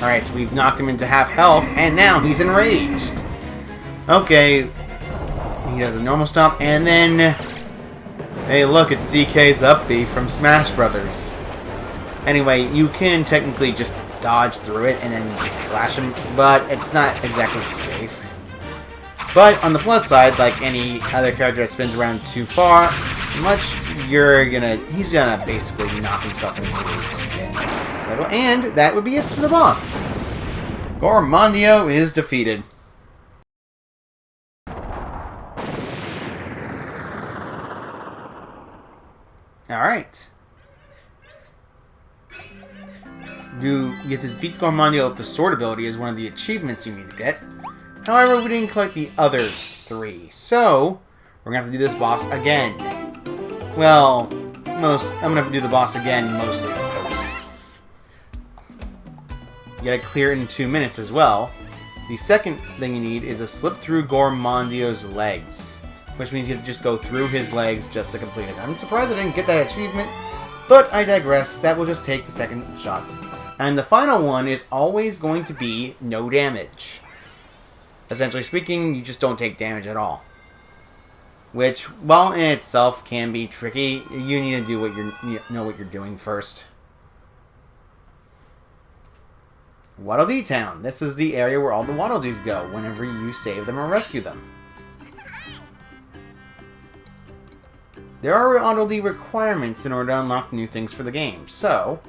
Alright, so we've knocked him into half health, and now he's enraged. Okay, he does a normal stomp, and then... Hey, look, it's CK's up B from Smash Brothers. Anyway, you can technically just dodge through it and then just slash him, but it's not exactly safe. But on the plus side, like any other character that spins around too far, he's gonna basically knock himself into his spin cycle, and that would be it for the boss. Gormandio is defeated. Alright. You get to defeat Gormandio with the sword ability is one of the achievements you need to get. However, we didn't collect the other 3, so we're gonna have to do this boss again. Well, I'm gonna have to do the boss again, mostly in post. You gotta clear it in 2 minutes as well. The second thing you need is to slip through Gormandio's legs, which means you have to just go through his legs just to complete it. I'm surprised I didn't get that achievement, but I digress. That will just take the second shot. And the final one is always going to be no damage. Essentially speaking, you just don't take damage at all. Which, while in itself can be tricky, you need to do know what you're doing first. Waddle Dee Town. This is the area where all the Waddle Dees go whenever you save them or rescue them. There are Waddle Dee requirements in order to unlock new things for the game. So,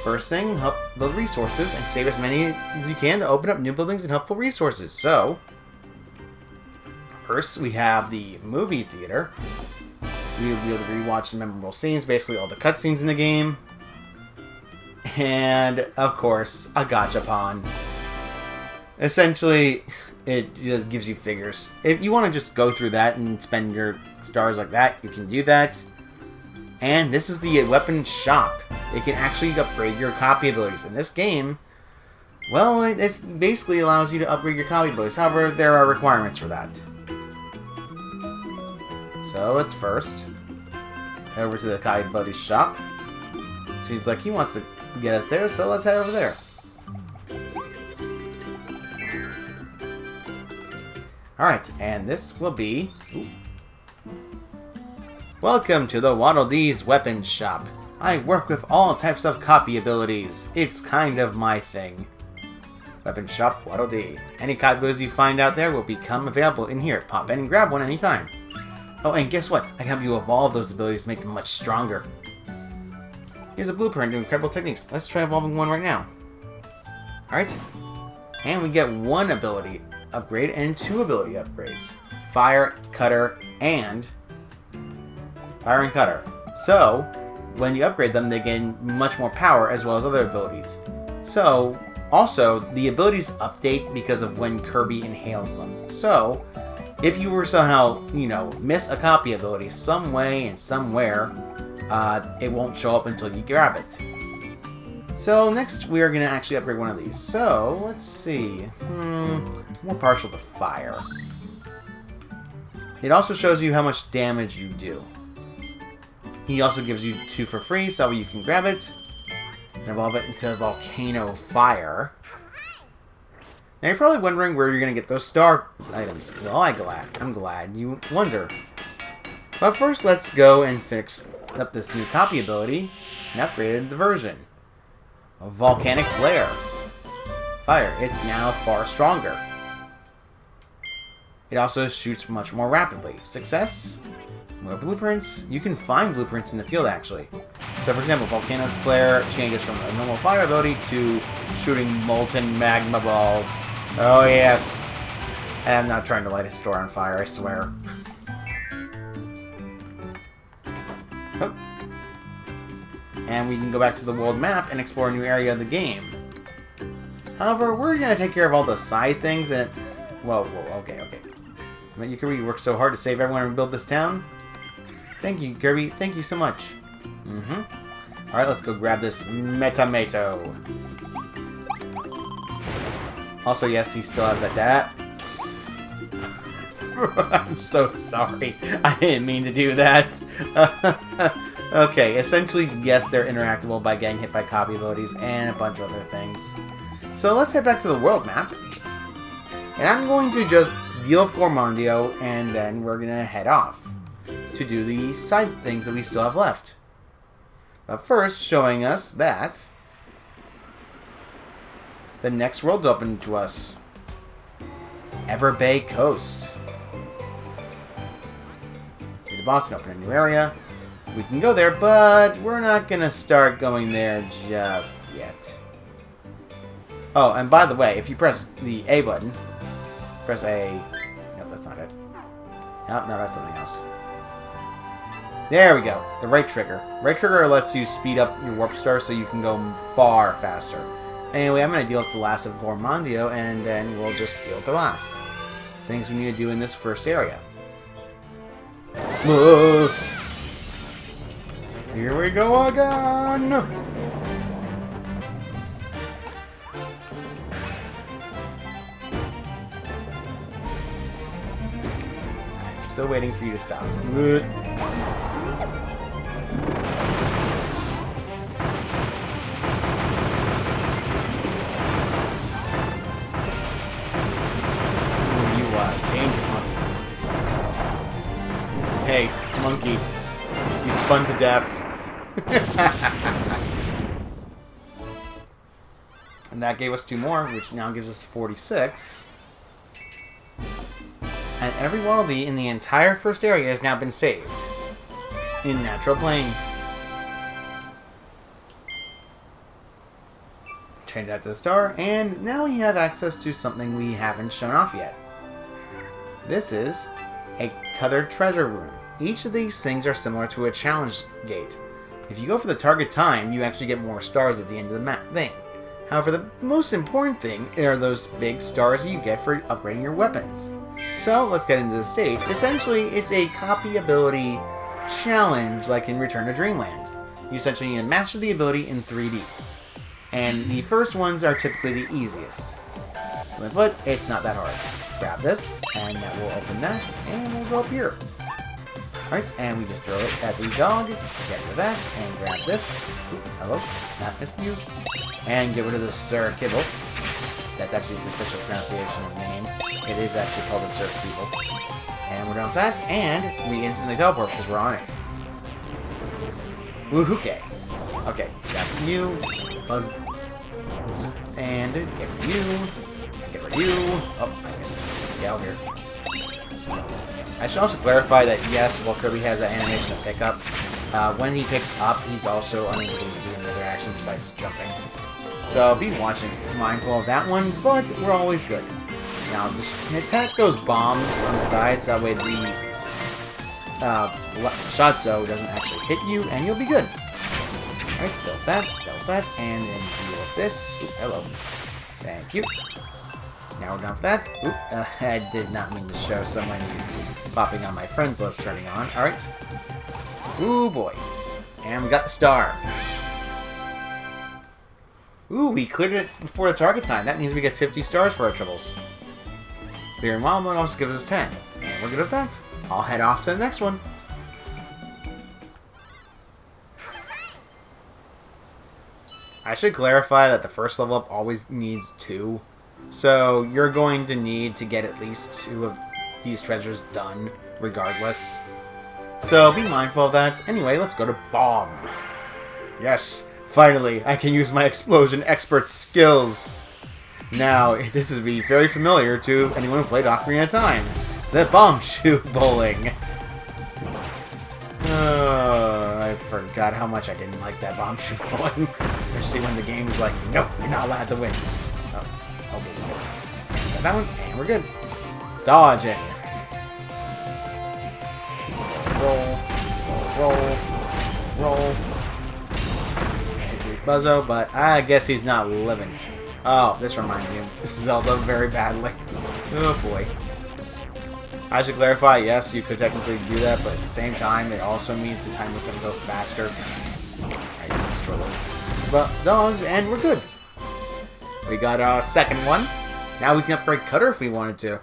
first thing, help build resources and save as many as you can to open up new buildings and helpful resources. So, first we have the movie theater. We'll be able to rewatch the memorable scenes, basically all the cutscenes in the game. And, of course, a gachapon. Essentially, it just gives you figures. If you want to just go through that and spend your stars like that, you can do that. And this is the weapon shop. It can actually upgrade your copy abilities. In this game, well, it basically allows you to upgrade your copy abilities. However, there are requirements for that. So, let's first head over to the copy abilities shop. Seems like he wants to get us there, so let's head over there. Alright, and this will be... Ooh. Welcome to the Waddle Dee's Weapons Shop. I work with all types of copy abilities. It's kind of my thing. Weapon Shop, Waddle Dee. Any copy abilities you find out there will become available in here. Pop in and grab one anytime. Oh, and guess what? I can help you evolve those abilities to make them much stronger. Here's a blueprint to incredible techniques. Let's try evolving one right now. Alright. And we get one ability upgrade and two ability upgrades. Fire, Cutter, and... Fire and Cutter. So, when you upgrade them, they gain much more power as well as other abilities. So, also, the abilities update because of when Kirby inhales them. So, if you were somehow, miss a copy ability some way and somewhere, it won't show up until you grab it. So, next we are going to actually upgrade one of these. So, let's see. More partial to fire. It also shows you how much damage you do. He also gives you 2 for free, so you can grab it and evolve it into Volcano Fire. Now you're probably wondering where you're going to get those star items. Well, I'm glad you wonder. But first, let's go and fix up this new copy ability and upgrade the version. Volcanic Flare. Fire. It's now far stronger. It also shoots much more rapidly. Success. More blueprints. You can find blueprints in the field, actually. So, for example, Volcanic Flare changes from a normal fire ability to shooting molten magma balls. Oh, yes. I'm not trying to light a store on fire, I swear. Oh. And we can go back to the world map and explore a new area of the game. However, we're going to take care of all the side things and... Whoa, okay. I mean, Kirby worked so hard to save everyone and build this town. Thank you, Kirby. Thank you so much. Alright, let's go grab this Metamato. Also, yes, he still has that. I'm so sorry. I didn't mean to do that. Okay, essentially, yes, they're interactable by getting hit by copy abilities and a bunch of other things. So let's head back to the world map. And I'm going to just deal with Gourmandio, and then we're going to head off to do the side things that we still have left. But first, showing us that the next world's open to us. Ever Bay Coast. Get the boss and open a new area. We can go there, but we're not going to start going there just yet. Oh, and by the way, if you press the A button, press A... Nope, that's not it. No, that's something else. There we go. The right trigger. Right trigger lets you speed up your warp star so you can go far faster. Anyway, I'm going to deal with the last of Gourmandio, and then we'll just deal with the last. Things we need to do in this first area. Whoa. Here we go again! I'm still waiting for you to stop. Dangerous monkey. Hey, monkey. You spun to death. And that gave us 2 more, which now gives us 46. And every Waddle-Dee in the entire first area has now been saved. In Natural Plains. Change that to the star, and now we have access to something we haven't shown off yet. This is a Cutter Treasure Room. Each of these things are similar to a challenge gate. If you go for the target time, you actually get more stars at the end of the map thing. However, the most important thing are those big stars that you get for upgrading your weapons. So, let's get into the stage. Essentially, it's a copy ability challenge like in Return to Dreamland. You essentially need to master the ability in 3D. And the first ones are typically the easiest. Simply put, it's not that hard. Grab this, and that will open that, and we'll go up here. Alright, and we just throw it at the dog, get rid of that, and grab this. Ooh, hello, not missing you. And get rid of the Sir Kibble. That's actually the official pronunciation of the name. It is actually called the Sir Kibble. And we're done with that, and we instantly teleport because we're on it. Woohooke. Okay, got you. Buzz And get rid of you. Get rid of you. Oh, I missed. Get out here. I should also clarify that yes, while Kirby has that animation to pick up, when he picks up, he's also unable to do another action besides jumping. So be mindful of that one, but we're always good. Now just attack those bombs on the sides, that way the shot zone doesn't actually hit you, and you'll be good. Alright, kill that, and then deal with this. Ooh, hello. Thank you. Now we're done with that. Oop, I did not mean to show someone popping on my friends list turning on. Alright. Ooh, boy. And we got the star. Ooh, we cleared it before the target time. That means we get 50 stars for our troubles. Clearing wild mode also gives us 10. And we're good with that. I'll head off to the next one. I should clarify that the first level up always needs 2. So you're going to need to get at least 2 of these treasures done, regardless. So be mindful of that. Anyway, let's go to Bomb. Yes, finally, I can use my explosion expert skills. Now, this is be very familiar to anyone who played Ocarina of Time. The Bomb Shoe Bowling. I forgot how much I didn't like that Bomb Shoe Bowling. Especially when the game was like, nope, you're not allowed to win. Oh, okay, we're good. Got that one, and we're good. Dodging. Roll. Buzzo, but I guess he's not living. Oh, this reminds me of Zelda very badly. Oh boy. I should clarify, yes, you could technically do that, but at the same time, it also means the timer's going to go faster. Alright, destroy those dogs, and we're good. We got our second one. Now we can upgrade Cutter if we wanted to.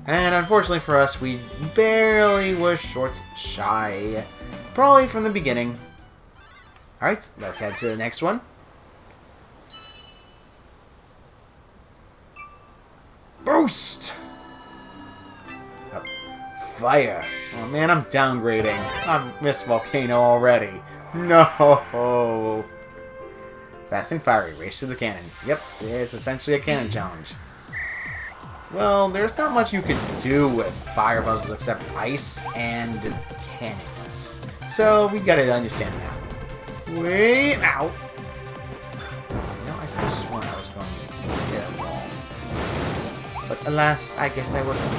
And unfortunately for us, we barely were short shy. Probably from the beginning. Alright, let's head to the next one. Boost! Oh, fire. Oh man, I'm downgrading. I've missed Volcano already. No! Fast and Fiery, Race to the Cannon. Yep, it's essentially a cannon challenge. Well, there's not much you could do with fire puzzles except ice and cannons. So, we gotta understand that. Wait, ow! No, I could have sworn I was going to get a wall. But alas, I guess I wasn't.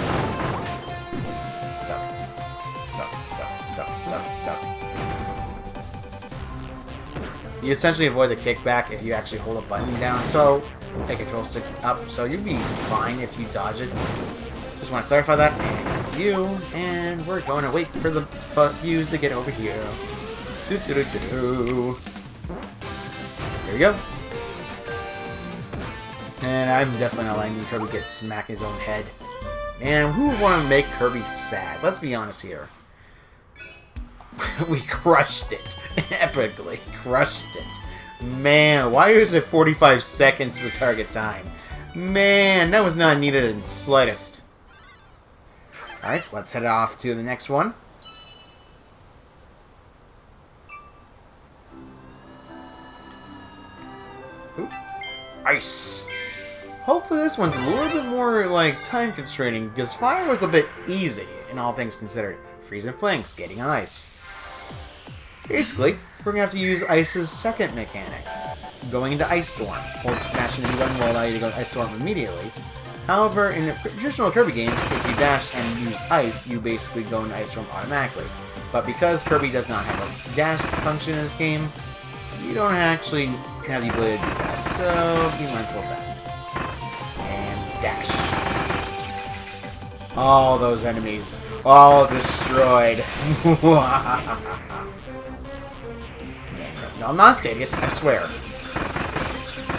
Duck. You essentially avoid the kickback if you actually hold a button down, so a control stick up, so you'd be fine if you dodge it. Just want to clarify that. And we're going to wait for the views to get over here. There we go. And I'm definitely not letting Kirby get smacked in his own head. Man, who would want to make Kirby sad? Let's be honest here. We crushed it. Epically crushed it. Man, why is it 45 seconds to the target time? Man, that was not needed in the slightest. Alright, let's head off to the next one. Ooh. Ice. Hopefully this one's a little bit more, like, time constraining, because fire was a bit easy, in all things considered. Freezing flanks, getting on ice. Basically, we're going to have to use Ice's second mechanic, going into Ice Storm, or mashing the button will allow you to go to Ice Storm immediately. However, in the traditional Kirby games, if you dash and use Ice, you basically go into Ice Storm automatically. But because Kirby does not have a dash function in this game, you don't actually have the ability to do that, so be mindful of that. And dash. All those enemies, all destroyed. No, I'm not Stadius, I swear.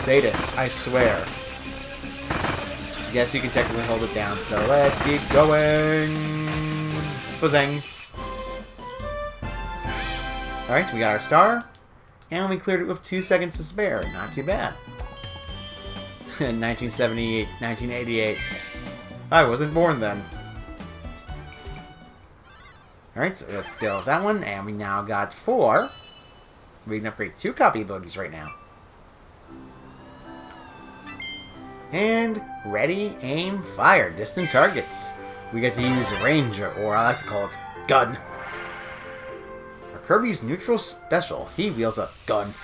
Sadis, I swear. Yes, you can technically hold it down, so let's keep going. Bazang. Alright, we got our star. And we cleared it with 2 seconds to spare. Not too bad. 1978, 1988. I wasn't born then. Alright, so let's deal with that one. And we now got 4. We can upgrade 2 copy abilities right now. And ready, aim, fire. Distant targets. We get to use Ranger, or I like to call it Gun. For Kirby's neutral special, he wields a gun.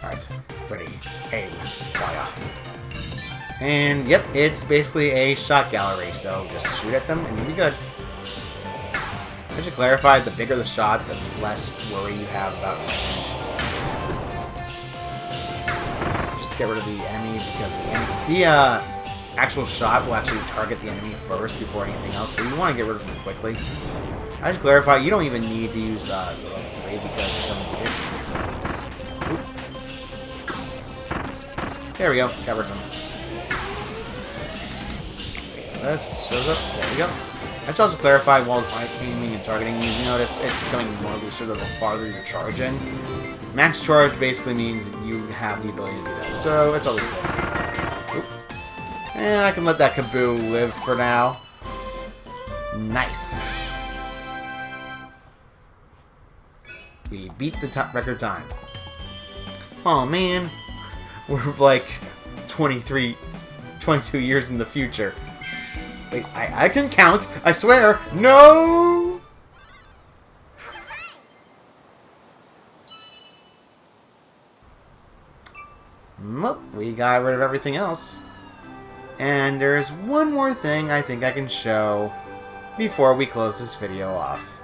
Alright, ready, aim, fire. And yep, it's basically a shot gallery, so just shoot at them and you'll be good. I should clarify, the bigger the shot, the less worry you have about range. Just get rid of the enemy, because the actual shot will actually target the enemy first before anything else, so you want to get rid of them quickly. I should clarify, you don't even need to use the level 3 because it doesn't do it. Oop. There we go, got rid of them. This shows up. There we go. I should also clarify, while aiming and targeting, you notice it's becoming more looser the farther you charge in. Max charge basically means you have the ability to do that, so it's always good. Oop. And I can let that Kaboo live for now. Nice. We beat the record time. Oh man, we're like 22 years in the future. Wait, I can count! I swear! No! Well, we got rid of everything else. And there's one more thing I think I can show before we close this video off.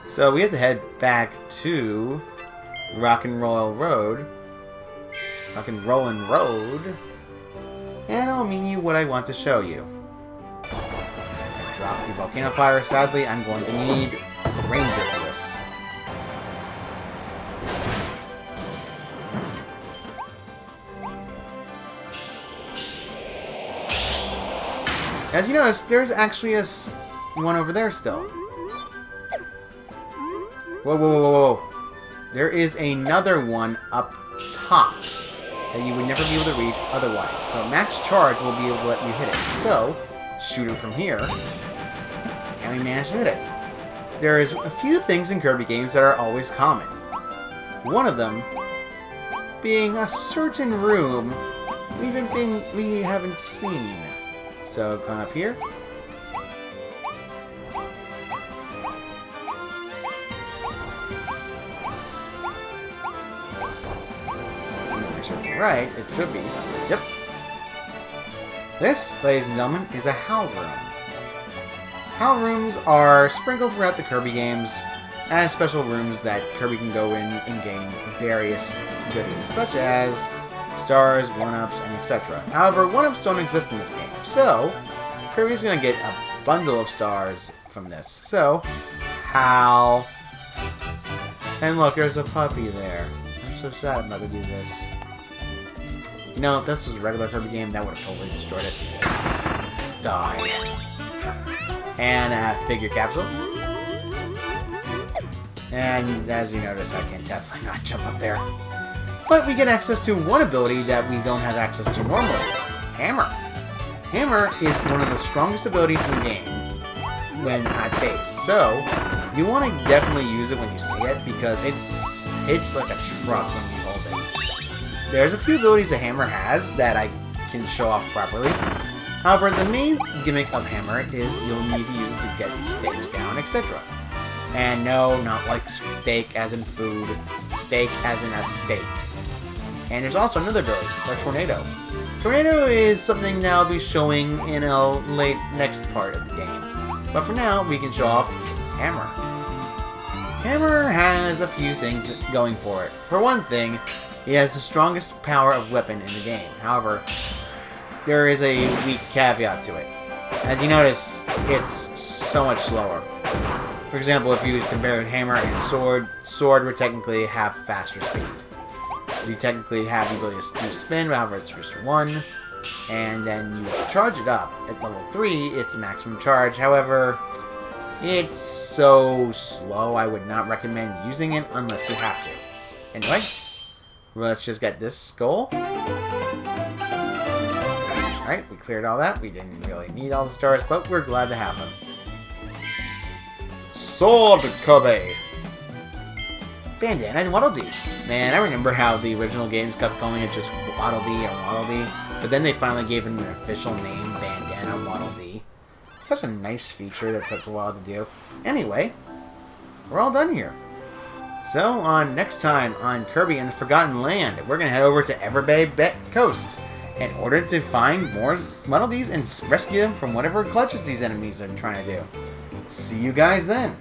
So we have to head back to Rock'n'Rollin' Road. And I'll mean you what I want to show you. Drop the volcano fire. Sadly, I'm going to need Ranger for this. As you notice, there's actually one over there still. Whoa, whoa, whoa, whoa, whoa. There is another one up top that you would never be able to reach otherwise. So max charge will be able to let you hit it. So, shoot it from here. And we managed to hit it. There is a few things in Kirby games that are always common. One of them being a certain room we haven't seen. So come up here. Make sure it's right. It should be. Yep. This, ladies and gentlemen, is a Howl Room. Howl Rooms are sprinkled throughout the Kirby games as special rooms that Kirby can go in and gain various goodies, such as stars, 1-ups, and etc. However, 1-ups don't exist in this game, so Kirby's going to get a bundle of stars from this. So, Howl. And look, there's a puppy there. I'm so sad I'm about to do this. You know, if this was a regular Kirby game, that would have totally destroyed it. Die. And a figure capsule. And as you notice, I can definitely not jump up there. But we get access to one ability that we don't have access to normally. Hammer. Hammer is one of the strongest abilities in the game when at base. So, you want to definitely use it when you see it because it's like a truck when you hold it. There's a few abilities the Hammer has that I can show off properly. However, the main gimmick of Hammer is you'll need to use it to get stakes down, etc. And no, not like steak as in food, steak as in a steak. And there's also another ability, the Tornado. Tornado is something that I'll be showing in a late next part of the game. But for now, we can show off Hammer. Hammer has a few things going for it. For one thing, he has the strongest power of weapon in the game. However, there is a weak caveat to it. As you notice, it's so much slower. For example, if you compare Hammer and Sword, Sword would technically have faster speed. You technically have the ability to do spin, however it's just 1. And then you charge it up. At level 3, it's maximum charge. However, it's so slow, I would not recommend using it unless you have to. Anyway, let's just get this goal. Alright, we cleared all that. We didn't really need all the stars, but we're glad to have them. Sword Kirby! Bandana and Waddle Dee. Man, I remember how the original games kept calling it just Waddle Dee or Waddle Dee, but then they finally gave it an official name, Bandana Waddle Dee. Such a nice feature that took a while to do. Anyway, we're all done here. So, on next time on Kirby and the Forgotten Land, we're going to head over to Everbay Coast in order to find more Waddle Dees and rescue them from whatever clutches these enemies are trying to do. See you guys then.